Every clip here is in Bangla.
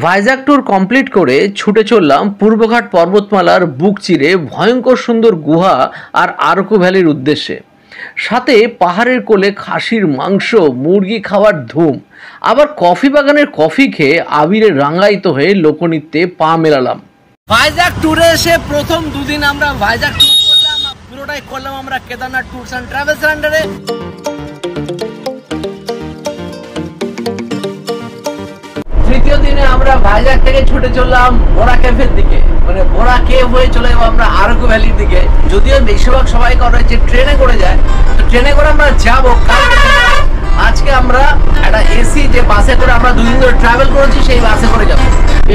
ভাইজাগ ট্যুর কমপ্লিট করে ছুটে চললাম পূর্বঘাট পর্বতমালার বুক চিরে ভয়ঙ্কর সুন্দর গুহা আর আরকু ভ্যালির উদ্দেশ্যে। সাথে পাহাড়ের কোলে খাসির মাংস, মুরগি খাওয়ার ধুম, আবার কফি বাগানের কফি খেয়ে আবিরে রাঙায়িত হয়ে লোকনৃত্যে পা মেলালাম। ভাইজাগ ট্যুরে এসে প্রথম দুদিন আমরা ভাইজাগ ট্যুর করলাম, পুরোটাই করলাম আমরা কেদারনাথ ট্যুরস অ্যান্ড ট্রাভেলস আন্ডারে। তৃতীয় দিনে আমরা ভাইজাগ থেকে ছুটে চললাম বোরা কেভের দিকে, মানে বোরা কেভ হয়ে চলে যাবো আমরা আরকু ভ্যালির দিকে। যদিও বেশিরভাগ সবাই করে যে ট্রেনে করে যায়, তো ট্রেনে করে আমরা যাবো কালকে। আজকে আমরা একটা এসি যে বাসে করে আমরা দুদিন ধরে ট্রাভেল করেছি, সেই বাসে করে যাবো।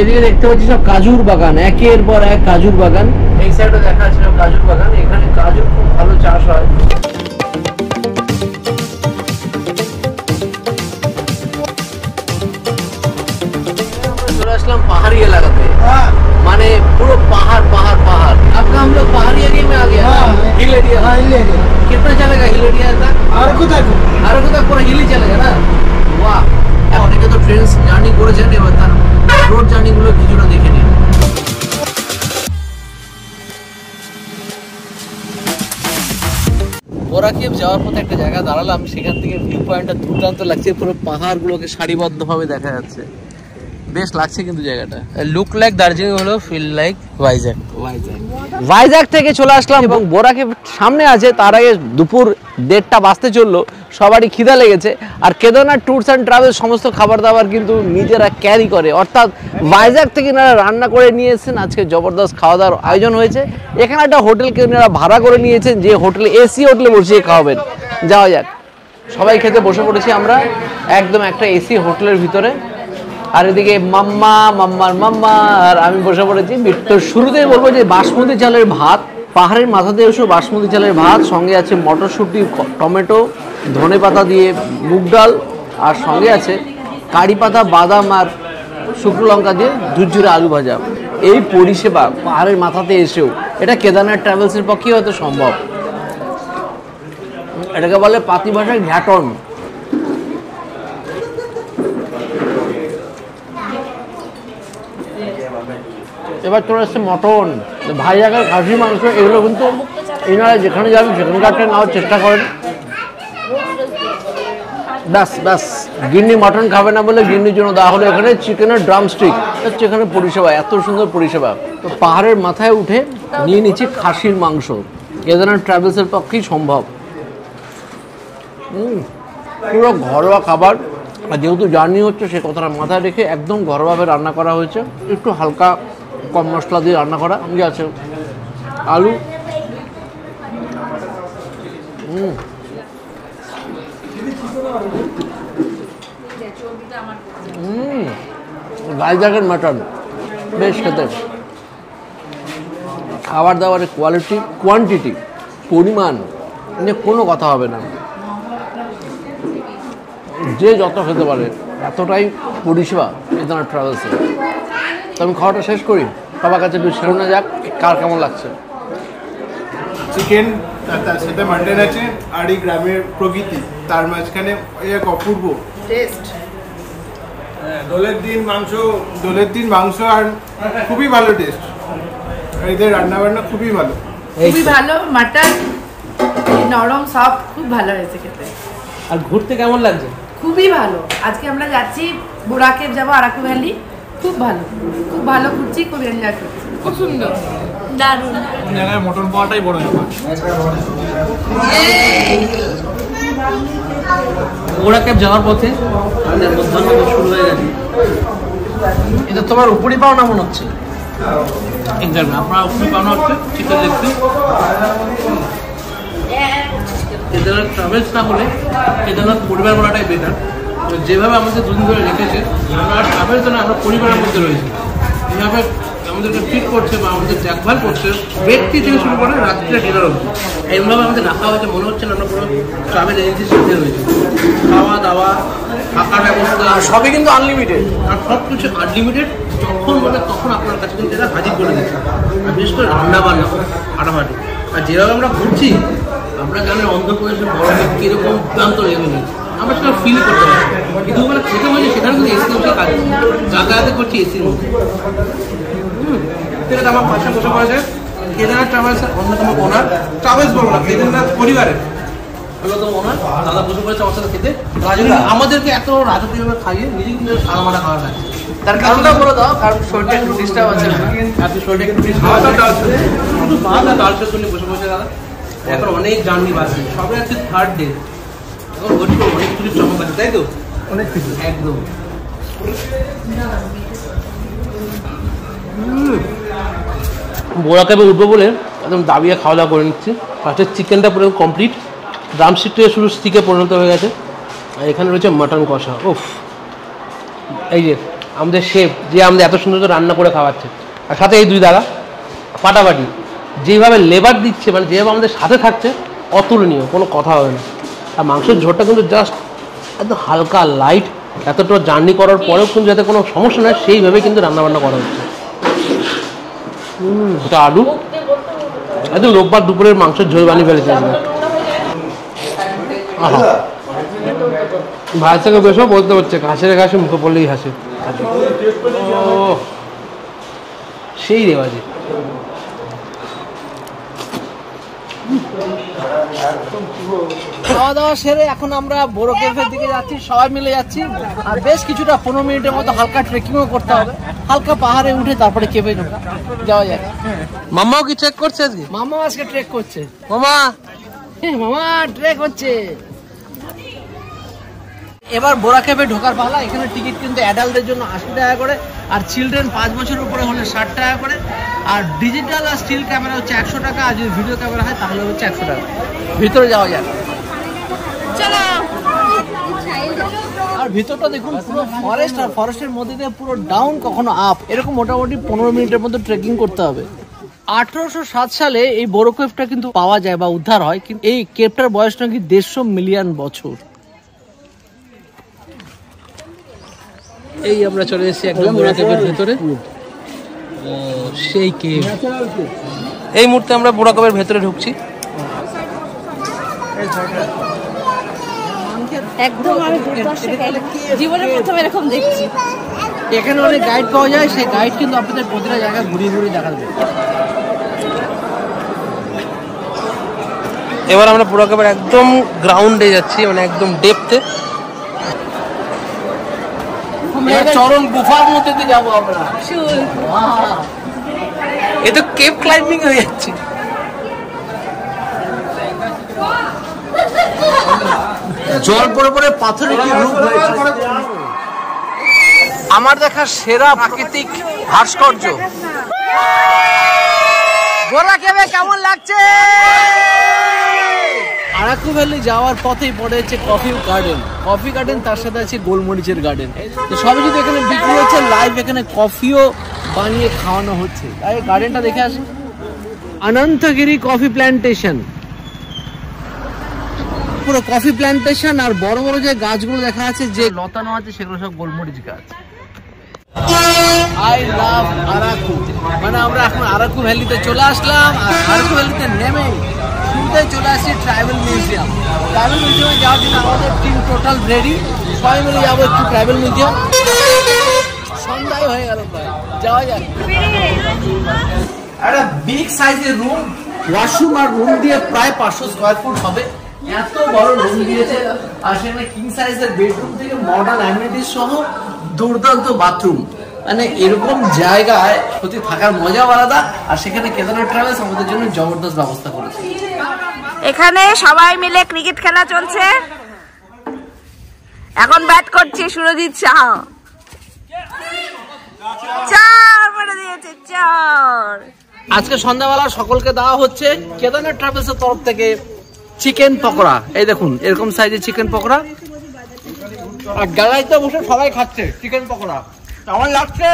এদিকে দেখতে পাচ্ছি সব কাজুর বাগান, একের পর এক কাজুর বাগান। এই সাইডে দেখা যাচ্ছে সব কাজুর বাগান, এখানে কাজুর খুব ভালো চাষ হয়। আসলাম पहाड़ी এলাকাতে, মানে পুরো পাহাড় पाहाड़ पाहाड़। अब हम लोग पहाड़ी एरिया में आ गया। Hill area. कितना चलेगा हिल एरिया तक? আরকু तक पूरा हिल ही चलेगा ना। वाह, অনেকে তো ট্রেন জার্নি করেছেন, এবার তার রোড জার্নি গুলো কিছুটা দেখে নিন। বোরা কেভ যাওয়ার পথে একটা জায়গা দাঁড়ালাম, সেখান থেকে ভিউ পয়েন্টটা দুর্দান্ত লাগছে, পুরো পাহাড়গুলোকে সারিবদ্ধভাবে দেখা যাচ্ছে। বেশ লাগছে কিন্তু জায়গাটা, লুক লাইক দার্জিলিং হলো, ফিল লাইক ভাইজাগ। ভাইজাগ থেকে চলে আসলাম এবং বোরা কেভ সামনে আছে। তার আগে দুপুর 1:30 বাজতে চললো, সবারই খিদা লেগেছে। আর কেদারনাথ ট্যুরস অ্যান্ড ট্রাভেলস সমস্ত খাবার দাবার কিন্তু নিজেরা ক্যারি করে, অর্থাৎ ভাইজাগ থেকে এনারা রান্না করে নিয়ে এসেছেন। আজকে জবরদস্ত খাওয়া দাওয়ার আয়োজন হয়েছে। এখানে একটা হোটেলকে এনারা ভাড়া করে নিয়েছেন, যে হোটেলে এসি হোটেলে বসিয়ে খাওয়াবেন। যাওয়া যাক, সবাই খেতে বসে পড়েছি আমরা একদম একটা এসি হোটেলের ভিতরে। আর এদিকে মাম্মার মাম্মা আর আমি বসে পড়েছি। তো শুরুতেই বলবো যে বাসমতি চালের ভাত, পাহাড়ের মাথাতে এসে বাসমতি চালের ভাত, সঙ্গে আছে মটরশুঁটি, টমেটো, ধনে পাতা দিয়ে মুগ ডাল, আর সঙ্গে আছে কারি পাতা, বাদাম আর শুকনো লঙ্কা দিয়ে ঝুরঝুরে আলু ভাজা। এই পরিষেবা পাহাড়ের মাথাতে এসেও এটা কেদারনাথ ট্রাভেলসের পক্ষেই হয়তো সম্ভব। এটাকে বলে পাতি ভাষায় ঘ্যাটন। এবার চলে আসছে মটন, ভাইজাগের খাসি মাংস। এগুলো কিন্তু এনারা যেখানে যাবেন সেখানকারটা নেওয়ার চেষ্টা করেন। ব্যাস গিন্নি মটন খাবে না বলে গিন্নির জন্য দেওয়া হলো এখানে চিকেনের ড্রামস্টিক। হচ্ছে এখানে পরিষেবা, এত সুন্দর পরিষেবা। তো পাহাড়ের মাথায় উঠে নিয়ে নিচ্ছি খাসির মাংস। কেদারনাথ ট্রাভেলসের পক্ষেই সম্ভব। পুরো ঘরোয়া খাবার, আর যেহেতু জার্নি হচ্ছে সে কথাটা মাথায় রেখে একদম ঘরোয়াভাবে রান্না করা হয়েছে। একটু হালকা কম মশলা দিয়ে রান্না করা। সঙ্গে আছে আলু। ভাইজাগের মাটন বেশ খেতে। খাবার দাবারের কোয়ালিটি, কোয়ান্টিটি, পরিমাণ নিয়ে কোনো কথা হবে না। যে যত খেতে পারে এতটাই পরিষেবা কেদারনাথ ট্রাভেলসে। তো আমি খাওয়াটা শেষ করি, সবার কাছে একটু শুনে যাক কার কেমন লাগছে। চিকেন, তার সাথে মাটন আছে, আর এই গ্রামের প্রকৃতি, তার মাঝখানে এক অপূর্ব টেস্ট। দোলের দিন মাংস আর খুবই ভালো টেস্ট। এদের রান্নাবান্না খুবই ভালো, মাটন নরম সফট, খুব ভালো হয়েছে খেতে। আর ঘুরতে কেমন লাগছে? খুবই ভালো। আজকে আমরা যাচ্ছি বোরা কেভ, যাবো আরাকু ভ্যালি। খুব ভালো ঘুরছি, খুব এনজয় করছি, খুব সুন্দর, দারুণ। জায়গায় মটন পাওয়াটাই বড় ব্যাপার। বোরা কেভ যাওয়ার পথে আমাদের মধ্যাহ্ন শুরু হয়ে গেছে। এটা তোমার উপরই পাওনা মনে হচ্ছে। এক্স্যাক্টলি, আপনার উপরই পাওনা হচ্ছে চিকেন দেখতে। কেদারনাথ ট্রাভেলস না হলে কেদারনাথ পরিবার বলাটাই বেটার। যেভাবে আমাদের দুদিন ধরে রেখেছে, আমরা ট্রাভেলস না, আমরা পরিবারের মধ্যে রয়েছি। এইভাবে আমাদেরকে ট্রিট করছে বা আমাদের দেখভাল করছে, ব্যক্তি থেকে শুরু করে রাত্রে ডিনার অবধি। এইভাবে আমাদের রাখা হয়েছে, মনে হচ্ছে না আমরা পুরো ট্রাভেল এজেন্সির সাথে রয়েছে। খাওয়া দাওয়া, থাকার ব্যবস্থা সবই কিন্তু আনলিমিটেড। আর সব কিছু আনলিমিটেড, যখন বলে তখন আপনার কাছে কিন্তু এটা হাজির করে দিচ্ছে। আর বিশেষ করে রান্না বান্না ফাটাফাটি। আর যেভাবে আমরা ঘুরছি, আমরা জানি অন্ধ্রপ্রদেশের বড় কীরকম প্রান্ত লেগে নিয়েছি। আমরা সেটা ফিল করতে পারি। কিন্তু দুপুরে খেতে বসে সেখানে কিন্তু এসি উঠে কাজ যাতায়াতে করছি এসির মধ্যে। ঠিক আছে, আমার পাশে বসে পড়েছে কেদারনাথ ট্রাভেলসের অন্যতম ওনার, ট্রাভেলস বলবো না, কেদারনাথ পরিবারের অন্যতম ওনার দাদা বসে পড়েছে আমার সাথে খেতে। আমাদেরকে এত রাজকীয়ভাবে খাইয়ে নিজে কিন্তু সাদামাটা খাওয়া যায়। তার কারণটা বলে দাও, কারণ শরীরটা একটু ডিস্টার্ব আছে, আপনি শরীরটা একটু ডিস্টার্ব শুধু ভাত আর ডাল সেদ্ধ নিয়ে বসে বসে দাদা। এখন অনেক জার্নি বাকি, সবে আছে থার্ড ডে, এখন অনেক কিছু চমক আছে, তাই তো? অনেক কিছু একদম। বোরা ক্যাবে উঠবো বলে একদম দাবিয়ে খাওয়া দাওয়া করে নিচ্ছি। ফার্স্টে চিকেনটা পুরো কমপ্লিট, ড্রাম স্টিক থেকে শুরু স্টিকে পরিণত হয়ে গেছে। আর এখানে রয়েছে মাটন কষা। উফ, এই যে আমাদের শেফ যে আমাদের এত সুন্দর রান্না করে খাওয়াচ্ছে, আর সাথে এই দুই দাদা ফাটাফাটি যেভাবে লেবার দিচ্ছে, মানে যেভাবে আমাদের সাথে থাকছে অতুলনীয়, কোনো কথা হবে না। আর মাংসের ঝোলটা কিন্তু জাস্ট একদম হালকা লাইট, এতটা জার্নি করার পরেও কিন্তু যাতে কোনো সমস্যা নয় সেইভাবে কিন্তু রান্নাবান্না করা হচ্ছে। এটা আলু একদম রোববার দুপুরের মাংসের ঝোল বানিয়ে ফেলেছে আমরা। ভাই থেকে বেশও বলতে হচ্ছে, ঘাসের ঘাসে মুখে পড়লেই হাসে। সেই রেওয়াজে খাওয়া দাওয়া সেরে এখন আমরা বোরো ক্যাফের দিকে যাচ্ছি, সবাই মিলে যাচ্ছি। আর বেশ কিছুটা 15 মিনিটের মতো হালকা ট্রেকিংও করতে হবে, হালকা পাহাড়ে উঠে তারপরে ক্যাফে যাওয়া যায়। মামাও কি ট্রেক করছে আজকে? মামা আজকে ট্রেক করছে। মামা মামা ট্রেক হচ্ছে। এবার বোরা ক্যাফে ঢোকার পালা। এখানে টিকিট কিন্তু অ্যাডাল্টদের জন্য 80 টাকা করে, আর চিলড্রেন 5 বছরের উপরে হলে 60 টাকা করে। আর ডিজিটাল আর স্টিল ক্যামেরা হচ্ছে 100 টাকা, আর যদি ভিডিও ক্যামেরা হয় তাহলে হচ্ছে 100 টাকা। ভিতরে যাওয়া যাক, চলো। আর ভিতরটা দেখুন পুরো ফরেস্ট, আর ফরেস্টের মধ্যে দিয়ে পুরো ডাউন কখনো আপ, এরকম মোটামুটি 15 মিনিটের মধ্যে ট্রেকিং করতে হবে। 1807 সালে এই বোরো কেভটা কিন্তু পাওয়া যায় বা উদ্ধার হয়, কিন্তু এই কেভটার বয়স নাকি 150 মিলিয়ন বছর। এই আমরা চলে এসেছি একদম বোরা কেভের ভেতরে। সেই কেভ, এই মুহূর্তে আমরা বোরা কেভের ভেতরে ঢুকছি। একদম আমি জীবনের প্রথম এরকম দেখছি। এখানে অনেক গাইড পাওয়া যায়, সেই গাইড কিন্তু আপনাদের প্রতিটা জায়গা ঘুরিয়ে ঘুরিয়ে দেখা দেবে। এবার আমরা বোরা কেভের একদম গ্রাউন্ডে যাচ্ছি, মানে একদম ডেপথে। চরম গুফার মধ্যে দিয়ে যাবো আমরা। এ তো কেভ ক্লাইম্বিং হয়ে যাচ্ছে। জল পরে পরে পাথরের কি রূপ হয়েছে। আমার দেখা সেরা প্রাকৃতিক ভাস্কর্য। বোরা কেভে কেমন লাগছে? আরাকু ভ্যালি যাওয়ার পথেই পড়ে হচ্ছে কফি গার্ডেন, তার সাথে আছে গোলমরিচের গার্ডেন। তো সবই যদি এখানে বিক্রি হচ্ছে, লাইভ এখানে কফিও বানিয়ে খাওয়ানো হচ্ছে। তাই গার্ডেনটা দেখে আসুন। অনন্তগিরি কফি প্ল্যান্টেশন, পুরো কফি প্ল্যান্টেশন। আর বড় বড় যে গাছগুলো দেখা আছে, যে লতানো আছে, সেগুলো সব গোলমরিচ গাছ। আই লাভ আরাকু, মানে আমরা এখন আরাকু ভ্যালিতে চলে আসলাম। আর আরাকু ভ্যালিতে নেমে শুরুতে চলে আসছি ট্রাইবাল মিউজিয়াম। ট্রাইবাল মিউজিয়ামে যাওয়ার জন্য আমাদের টিম টোটাল রেডি, সবাই মিলে যাবো একটু ট্রাইবাল মিউজিয়াম। সন্ধ্যায় হয়ে গেল প্রায়, যাওয়া যাক। একটা বিগ সাইজের রুম, ওয়াশরুম আর রুম দিয়ে প্রায় 500 স্কোয়ার ফুট হবে। এত বড় রুম দিয়েছে, আর সেখানে কিং সাইজের বেডরুম থেকে মডার্ন অ্যামিনিটিস সহ দুর্দান্ত বাথরুম। মানে এরকম জায়গায় সত্যি থাকার মজাও আলাদা। আর সেখানে কেদারনাথ ট্রাভেলস আমাদের জন্য জবরদস্ত ব্যবস্থা করেছে। এখানে সবাই মিলে ক্রিকেট খেলা চলছে। এখন ব্যাট করছে সুরজিৎ শাহ। 4 মেরে দিয়েছে, 4। আজকে সন্ধ্যাবেলা সকলকে দেওয়া হচ্ছে কেদারনাথ ট্রাভেলস এর তরফ থেকে চিকেন পকোড়া। এই দেখুন এরকম সাইজের চিকেন পকোড়া, আর গ্যালারিতে বসে সবাই খাচ্ছে চিকেন পকোড়া। কেমন লাগছে?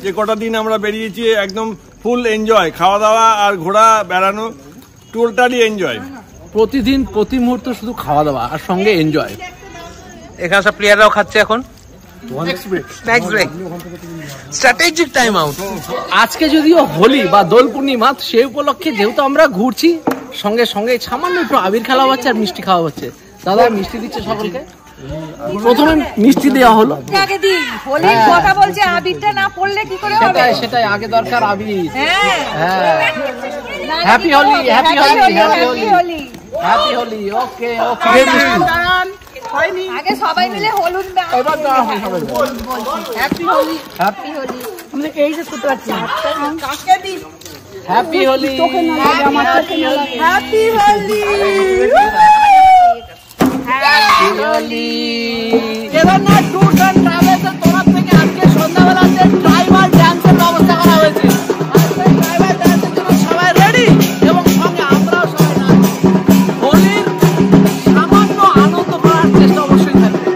যে কটা দিন আমরা বেরিয়েছি একদম ফুল এনজয়, খাওয়া দাওয়া আর ঘোরা বেড়ানো টোটালি এনজয়। প্রতিদিন প্রতি মুহূর্ত শুধু খাওয়া দাওয়া আর সঙ্গে এনজয়। এখানে সব প্লেয়াররাও খাচ্ছে এখন। Strategic time out. আজকে যদিও হোলি বা দোল পূর্ণিমা, সেই উপলক্ষে যেহেতু আমরা ঘুরছি, সঙ্গে সঙ্গে সামান্য একটু আবির খেলা হচ্ছে আর মিষ্টি খাওয়া হচ্ছে। দাদা মিষ্টি দিচ্ছে সকলকে। প্রথমে মিষ্টি দেওয়া হলো, কথা বলছে আবিরটা না পড়লে কি করে হবে? সেটাই আগে দরকার আবির। Happy Holi, happy Holi, happy Holi, happy Holi. Okay okay, আগে সবাই মিলে হলুদ দাও। এবার দেওয়া হবে সবাই। Happy Holi, happy Holi. আমরা এই যে করতে পারছি না। কাকে দি? Happy Holi, happy Holi, happy Holi. Kedarnath tours and travels এর তরফ থেকে আজকে সন্ধ্যাবেলাতে ট্রাইবাল ডান্সের ব্যবস্থা করা হয়েছে। আজকে ট্রাইবাল ডান্সের জন্য সবাই রেডি এবং সঙ্গে আমরাও সবাই নাচছি। হোলির সামান্য আনন্দ করার চেষ্টা অবশ্যই থাকবে।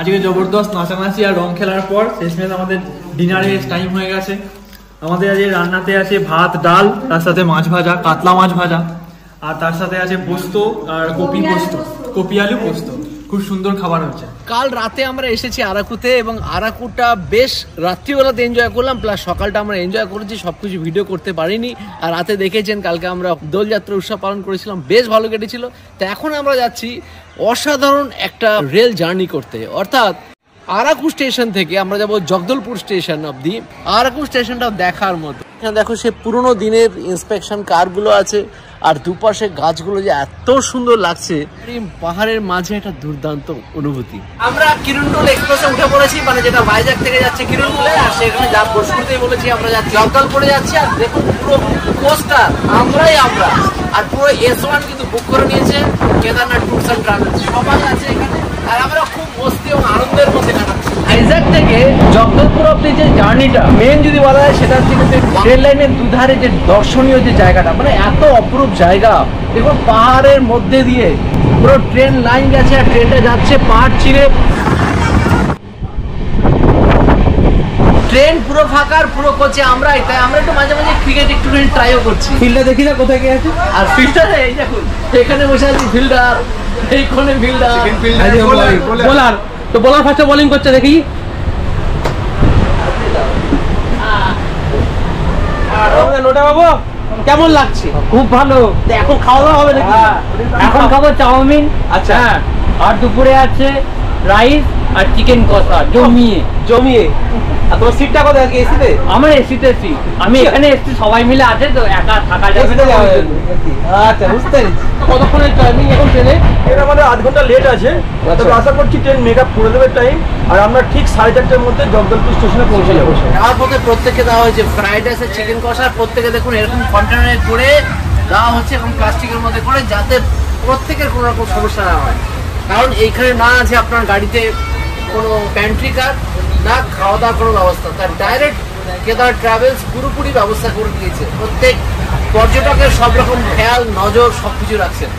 আজকে জবরদস্ত নাচানাচি আর রং খেলার পর শেষমেশ আমাদের ডিনারের টাইম হয়ে গেছে। আমাদের আজকে রান্নাতে আছে ভাত, ডাল, তার সাথে মাছ ভাজা, কাতলা মাছ ভাজা, আর তার সাথে আছে পোস্ত আর কপি পোস্ত, কপি আলু পোস্ত। খুব সুন্দর খাবার হচ্ছে। কাল রাতে আমরা এসেছি আরাকুতে এবং আরাকুটা বেশ রাত্রিবেলাতে এনজয় করলাম, প্লাস সকালটা আমরা এনজয় করেছি। সবকিছু ভিডিও করতে পারিনি, আর রাতে দেখেছেন কালকে আমরা দোলযাত্রা উৎসব পালন করেছিলাম, বেশ ভালো কেটেছিল। তো এখন আমরা যাচ্ছি অসাধারণ একটা রেল জার্নি করতে, অর্থাৎ আরাকু স্টেশন থেকে আমরা যাব জগদলপুর স্টেশন অবধি। আরাকু স্টেশনটা দেখার মতো। এখানে দেখো সে পুরোনো দিনের ইন্সপেকশন কারগুলো আছে, আর দুপাশে গাছগুলো যে এত সুন্দর লাগছে, পাহাড়ের মাঝে একটা দুর্দান্ত অনুভূতি। আমরা কিরণটুল এক্সপ্রেসে উঠে পড়েছি, মানে যেটা ভাইজাগ থেকে যাচ্ছে কিরণটুলে, আর সেখানে যা শুরুতেই বলেছি আমরা যাচ্ছি জগদলপুরে যাচ্ছি। আর দেখুন পুরো পোস্টার আমরাই আমরা, আর পুরো S1 কিন্তু বুক করে নিয়েছে কেদারনাথ ট্যুরস এন্ড ট্রাভেলস, সবাই আছে এখানে, আর আমরা খুব মস্তি এবং আনন্দের মধ্যে কাটাচ্ছি। ভাইজাগ থেকে জগদলপুর অব্দি যে জার্নিটা মেন যদি বলা হয়, সেটা হচ্ছে রেল লাইনের দুধারে যে দর্শনীয় যে জায়গাটা, মানে এত অপরূপ জায়গা। দেখুন পাহাড়ের মধ্যে দিয়ে পুরো ট্রেন লাইন গেছে, আর ট্রেনটা যাচ্ছে পাহাড় চিরে। ট্রেন পুরো ফাঁকা, পুরো কোচে আমরাই, তাই আমরা একটু মাঝে মাঝে ক্রিকেট একটুখানি ট্রাইও করছি। ফিল্ডটা দেখি না কোথায় গিয়ে আছে, আর ফিল্ডারে এই দেখুন এখানে বসে আছে ফিল্ডার, এইখানে ফিল্ডার, বোলার। তো বোলার ফার্স্টে বোলিং করছে দেখি। নোটা বাবু কেমন লাগছে? খুব ভালো। এখন খাওয়া দাওয়া হবে নাকি? এখন খাবো চাউমিন। আচ্ছা, আর দুপুরে আছে রাইস আর চিকেন কষা জমিয়ে জমিয়ে। আর তোমার সিটটা কোথায়? এসিতে? আমার এসিতে সিট। আমি এখানে এসছি, সবাই মিলে আছে তো একা থাকা যাবে। আচ্ছা, বুঝতে পেরেছি। কতক্ষণের টাইমিং এখন ট্রেনে? এটা আমাদের আধ ঘন্টা লেট আছে, তবে আশা করছি ট্রেন মেকআপ করে দেবে টাইম, আর আমরা ঠিক 4:30টার মধ্যে জগদলপুর স্টেশনে পৌঁছে যাবো। আমার পথে প্রত্যেককে দেওয়া হয়েছে ফ্রাইড রাইস, চিকেন কষা। প্রত্যেকে দেখুন এরকম কন্টেনারে করে দেওয়া হচ্ছে, এবং প্লাস্টিকের মধ্যে করে, যাতে প্রত্যেকের কোনো রকম সমস্যা না হয়। কারণ এইখানে না আছে আপনার গাড়িতে কোনো প্যান্ট্রি কার, না খাওয়া দাওয়ার কোনো ব্যবস্থা, তার ডাইরেক্ট কেদার ট্রাভেলস পুরোপুরি ব্যবস্থা করে দিয়েছে। প্রত্যেক পর্যটকের সব রকম খেয়াল নজর সবকিছু রাখছেন।